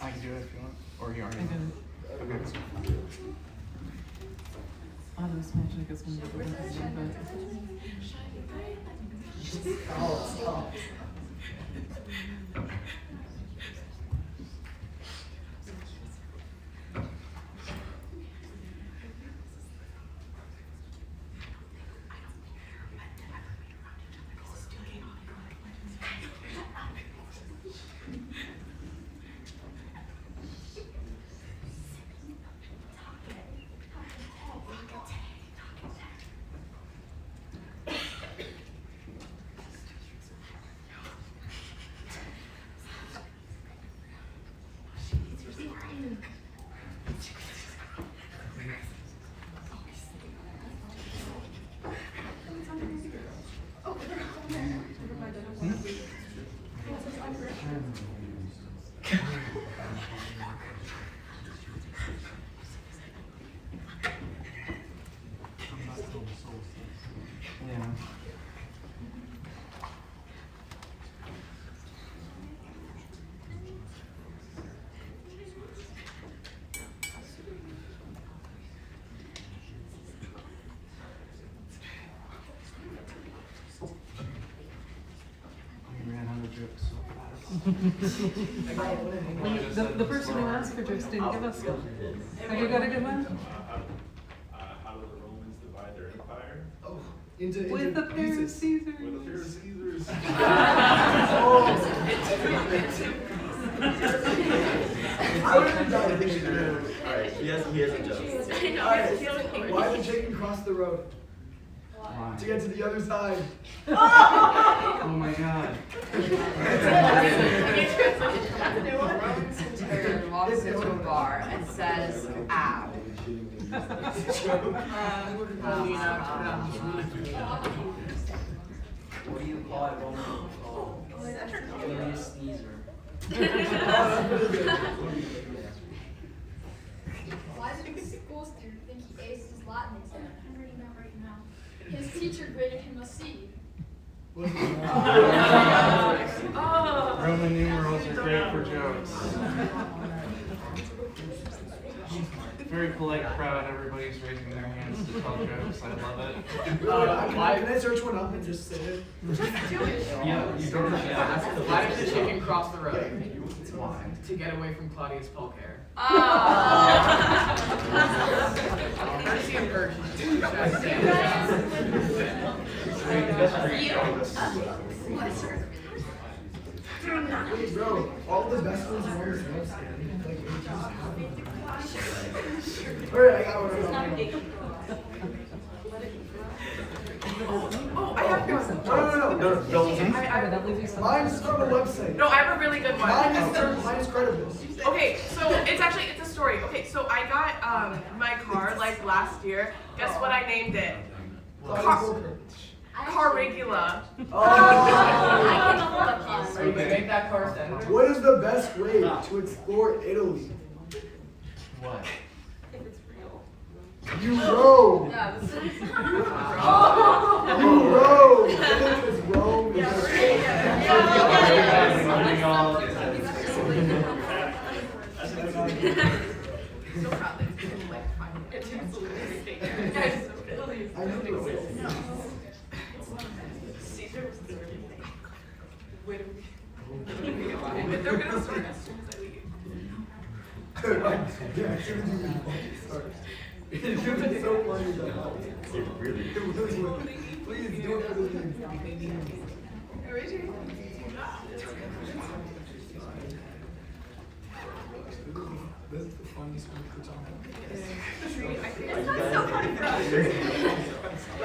Speaker 2: I can do it if you want, or you already
Speaker 13: I
Speaker 2: know.
Speaker 13: did it. Oh, this magic is going to be the
Speaker 12: Stop.
Speaker 13: The person who asked for jokes didn't give us one. Have you got a good one?
Speaker 11: How do the Romans divide their empire?
Speaker 12: Oh, into
Speaker 13: With a pair of
Speaker 12: pieces.
Speaker 13: Caesars.
Speaker 11: With a pair of Caesars.
Speaker 12: I would have done it.
Speaker 9: Alright, he has a joke.
Speaker 12: Why did the chicken cross the road? To get to the other side.
Speaker 2: Oh my god.
Speaker 5: Roman centurion walks into a bar and says, ow.
Speaker 9: What do you call it, Roman? Julius Caesar.
Speaker 14: Why did the school student think he aced his Latin exam? I'm reading that right now. His teacher graded him a C.
Speaker 2: Roman numerals are great for jokes. Very polite crowd, everybody's raising their hands to tell jokes, I love it.
Speaker 12: Can I search one up and just say it?
Speaker 2: Yeah, you don't have to.
Speaker 3: Why did the chicken cross the road? To get away from Claudius Pulcher. Mercy and virtue.
Speaker 12: Wait, bro, all the best ones are on this website. Like, alright, I got one.
Speaker 3: Oh, I have one.
Speaker 12: No.
Speaker 3: I
Speaker 13: but that leaves you some.
Speaker 12: Mine's from a website.
Speaker 3: No, I have a really good one.
Speaker 12: Mine is credible.
Speaker 3: Okay, so it's a story. Okay, so I got my car like last year. Guess what I named it? Carregula.
Speaker 12: Oh.
Speaker 3: Are you gonna make that car senator?
Speaker 12: What is the best way to explore Italy?
Speaker 2: What?
Speaker 4: If it's real.
Speaker 12: You row.
Speaker 4: Yeah, this is.
Speaker 12: You row. It's Rome.
Speaker 3: So proud that it's been like 5 minutes.
Speaker 12: I know the way.
Speaker 3: Caesar was the Wait a minute. They're gonna start as soon as I leave.
Speaker 12: Yeah, it should be fun. It should be so funny though. It really is. Please do it for the thing. This is the funniest one for Tom.
Speaker 4: It's not so funny for us. So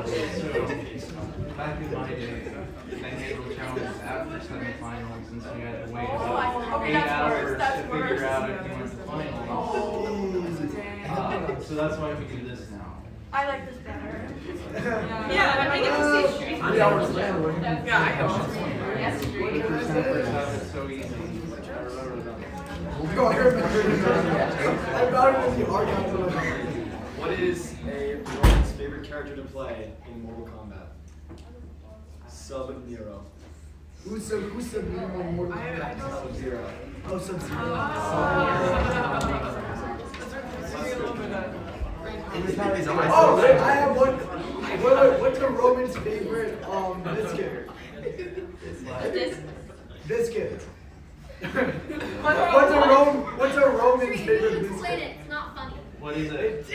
Speaker 4: is your voice.
Speaker 2: Back in my day, they made little challenges after semifinals, and so you had to wait about 8 hours to figure out if you went to finals. So that's why we do this now.
Speaker 4: I like this better.
Speaker 3: Yeah, I get to see street.
Speaker 12: Yeah,
Speaker 3: I know.
Speaker 4: Yes, street.
Speaker 2: It's so easy.
Speaker 12: No, I remember. I found it in the archives.
Speaker 9: What is a Roman's favorite character to play in Mortal Kombat? Sub-Nero.
Speaker 12: Who's Sub-Zero in Mortal Kombat?
Speaker 9: Sub-Zero.
Speaker 12: Oh, Sub-Zero. Oh, wait, I have one. What's a Roman's favorite biscuit? Biscuit. What's a Roman's favorite biscuit?
Speaker 4: Explain it. It's not funny.
Speaker 2: What is it?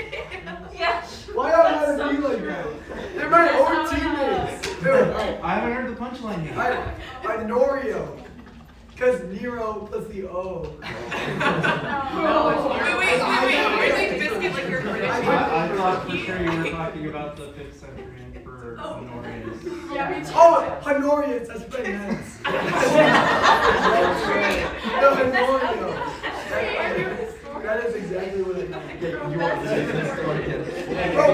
Speaker 4: Yeah.
Speaker 12: Why do I gotta be like that? They're my own teammates. Dude,
Speaker 2: I haven't heard the punchline yet.
Speaker 12: I'm Norio. Because Nero plus the O.
Speaker 3: Wait. You're saying biscuit like you're British.
Speaker 2: I thought for sure you were talking about the 5th century emperor Honorius.
Speaker 3: Yeah, me too.
Speaker 12: Oh, Honorius, that's pretty nice. No, Honorio. That is exactly what it meant.
Speaker 6: You want to say this story again?
Speaker 12: Bro,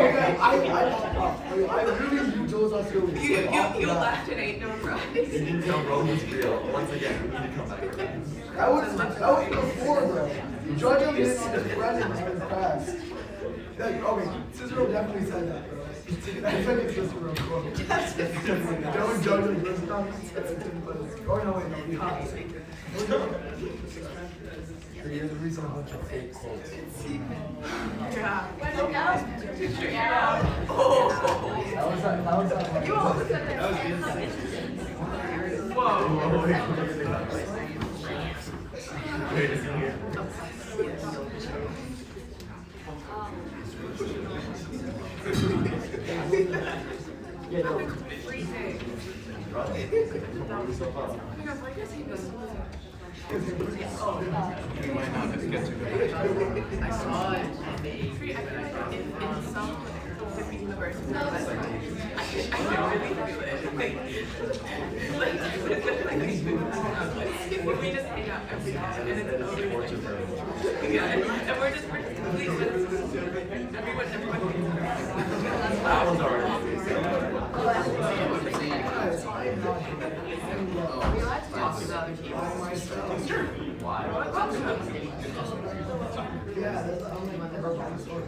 Speaker 12: I really do those Australians.
Speaker 3: You left and ain't no prize.
Speaker 6: You need to know Roman's real. Once again, we need to come back.
Speaker 12: That was before, bro. Judge him in on his presence was fast. Like, okay, Cicero definitely said that, bro. That's like a Cicero quote. Don't judge him this time. Oh, no, wait, no, he has. You're the reason a bunch of fake quotes.
Speaker 3: Yeah.
Speaker 12: How was that?
Speaker 3: You all said that. Whoa.
Speaker 2: We might not get to go.
Speaker 3: I saw it. I feel like in some different universes, I really do it. We just hang out every day, and it's over. Yeah, and we're just complete citizens. Everyone.
Speaker 6: That was already.
Speaker 3: We like to talk to other people. Sure.
Speaker 6: Why?
Speaker 12: Yeah, that's the only one that broke my story.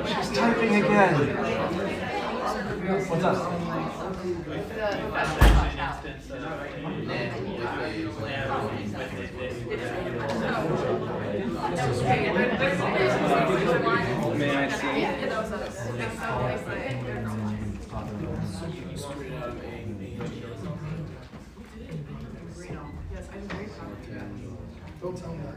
Speaker 2: She's typing again. What's up? May I see?
Speaker 3: Yes, I'm very proud of you.
Speaker 12: Don't tell me that.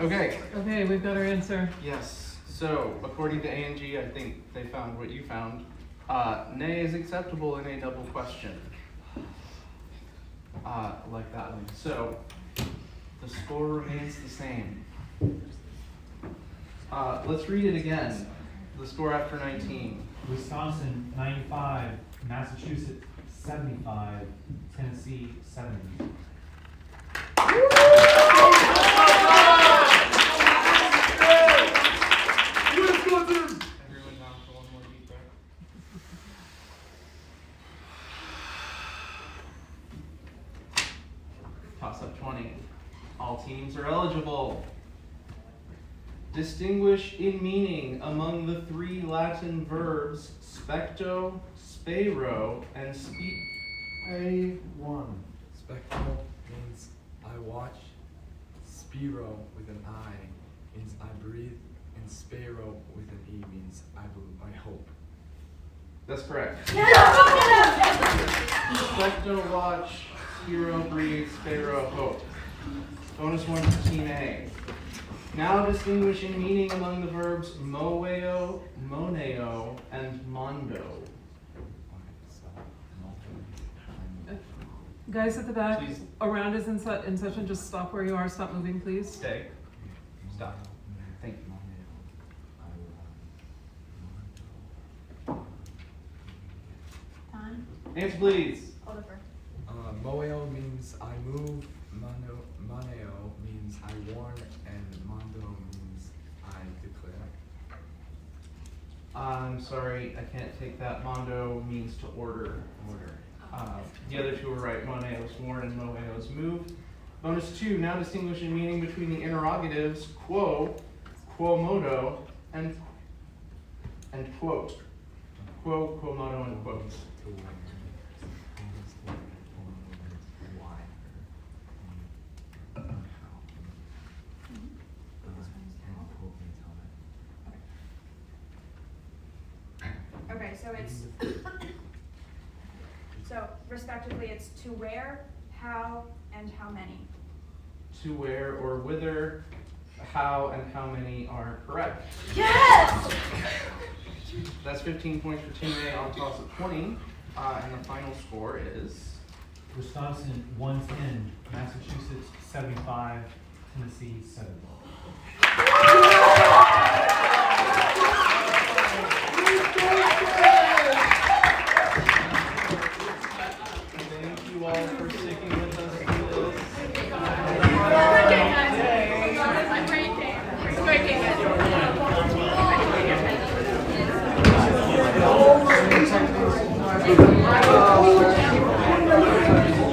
Speaker 2: Okay.
Speaker 13: Okay, we've got our answer.
Speaker 2: Yes. So, according to A&G, I think they found what you found. Nay is acceptable in a double question. Like that one. So, the score remains the same. Let's read it again. The score after 19.
Speaker 8: Wisconsin 95, Massachusetts 75, Tennessee 70.
Speaker 2: Everyone down for one more deep breath. Toss up 20. All teams are eligible. Distinguish in meaning among the three Latin verbs specto, spero, and speak.
Speaker 6: A1. Spectral means I watch. Spiro with an I means I breathe. And spero with an E means I hope.
Speaker 2: That's correct. Specto, watch, spero, breathe, spero, hope. Bonus one for Team A. Now distinguish in meaning among the verbs moeo, moneo, and mondo.
Speaker 13: Guys at the back,
Speaker 2: Please.
Speaker 13: around is in session, just stop where you are, stop moving, please.
Speaker 2: Stay. Stop. Thank you.
Speaker 10: Time?
Speaker 2: Answer please.
Speaker 10: Oliver.
Speaker 6: Moeo means I move. Moneo means I warn. And mondo means I declare.
Speaker 2: I'm sorry, I can't take that. Mondo means to order. The other two were right. Moneo is warn and moeo is move. Bonus 2, now distinguish in meaning between the interrogatives quo, quo modo, and quote. Quo, quo modo, and quote.
Speaker 15: Okay, so it's, so respectively, it's to where, how, and how many.
Speaker 2: To where or whither, how, and how many are correct.
Speaker 15: Yes!
Speaker 2: That's 15 points for Team A on toss of 20. And the final score is
Speaker 8: Wisconsin 110, Massachusetts 75, Tennessee 70.